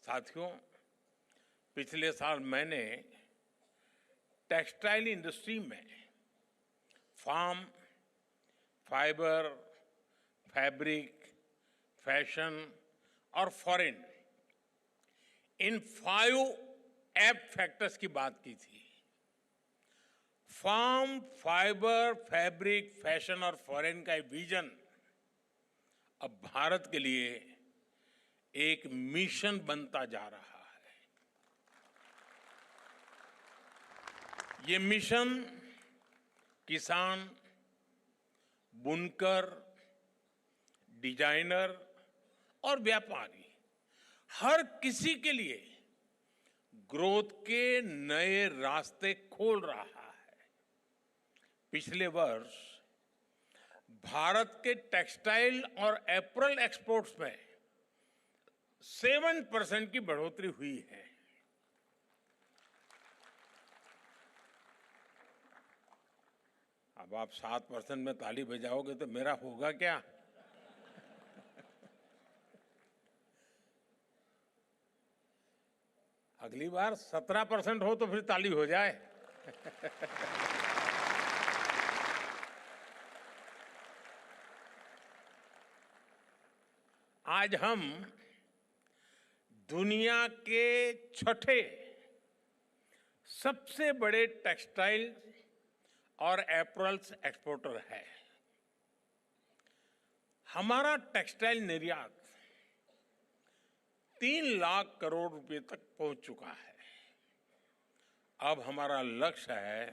साथियों, पिछले साल मैंने टेक्सटाइल इंडस्ट्री में फार्म, फाइबर, फैब्रिक, फैशन और फॉरेन इन 5 एप फैक्टर्स की बात की थी। फार्म, फाइबर, फैब्रिक, फैशन और फॉरेन का विजन अब भारत के लिए एक मिशन बनता जा रहा है। ये मिशन किसान, बुनकर, डिजाइनर और व्यापारी हर किसी के लिए ग्रोथ के नए रास्ते खोल रहा है। पिछले वर्ष भारत के टेक्सटाइल और एपरल एक्सपोर्ट्स में 7% की बढ़ोतरी हुई है। अब आप 7% में ताली बजाओगे तो मेरा होगा क्या? अगली बार 17% हो तो फिर ताली हो जाए। आज हम दुनिया के छठे सबसे बड़े टेक्सटाइल और एपरल्स एक्सपोर्टर है। हमारा टेक्सटाइल निर्यात 3 लाख करोड़ रुपए तक पहुंच चुका है। अब हमारा लक्ष्य है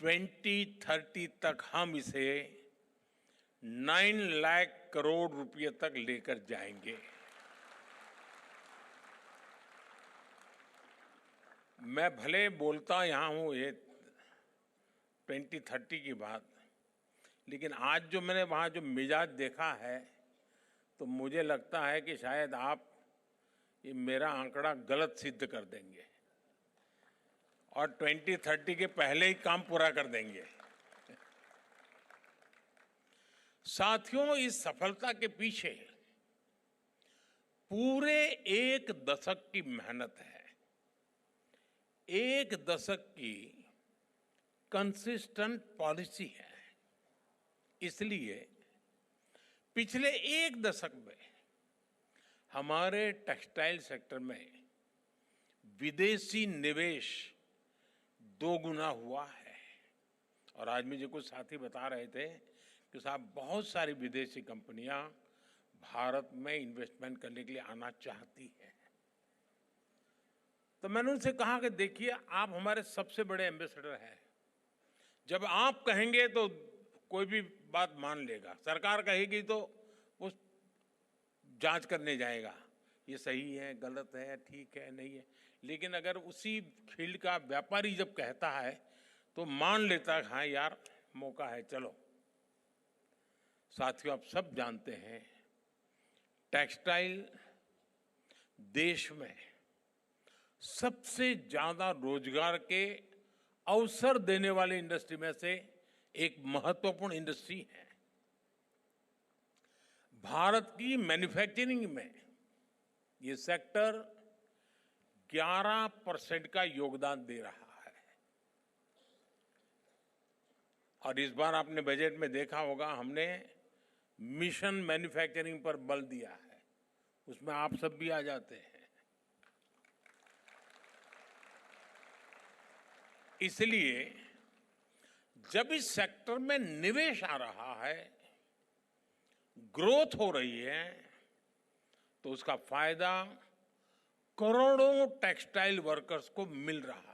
2030 तक हम इसे 9 लाख करोड़ रुपए तक लेकर जाएंगे। मैं भले बोलता यहां हूं ये 2030 की बात, लेकिन आज जो मैंने वहां जो मिजाज देखा है तो मुझे लगता है कि शायद आप ये मेरा आंकड़ा गलत सिद्ध कर देंगे और 2030 के पहले ही काम पूरा कर देंगे। साथियों, इस सफलता के पीछे पूरे 1 दशक की मेहनत है। 1 दशक की कंसिस्टेंट पॉलिसी है। इसलिए पिछले 1 दशक में हमारे टेक्सटाइल सेक्टर में विदेशी निवेश 2 गुना हुआ है। और आज मुझे कुछ साथी बता रहे थे कि साहब बहुत सारी विदेशी कंपनियां भारत में इन्वेस्टमेंट करने के लिए आना चाहती हैं। तो मैंने उनसे कहा कि देखिए, आप हमारे सबसे बड़े एम्बेसडर हैं। जब आप कहेंगे तो कोई भी बात मान लेगा, सरकार कहेगी तो वो जांच करने जाएगा, ये सही है, गलत है, ठीक है, नहीं है। लेकिन अगर उसी फील्ड का व्यापारी जब कहता है तो मान लेता है, हाँ यार मौका है, चलो। साथियों, आप सब जानते हैं टेक्सटाइल देश में सबसे ज्यादा रोजगार के अवसर देने वाली इंडस्ट्री में से एक महत्वपूर्ण इंडस्ट्री है। भारत की मैन्युफैक्चरिंग में ये सेक्टर 11% का योगदान दे रहा है। और इस बार आपने बजट में देखा होगा, हमने मिशन मैन्युफैक्चरिंग पर बल दिया है। उसमें आप सब भी आ जाते हैं। इसलिए जब इस सेक्टर में निवेश आ रहा है, ग्रोथ हो रही है, तो उसका फायदा करोड़ों टेक्सटाइल वर्कर्स को मिल रहा है।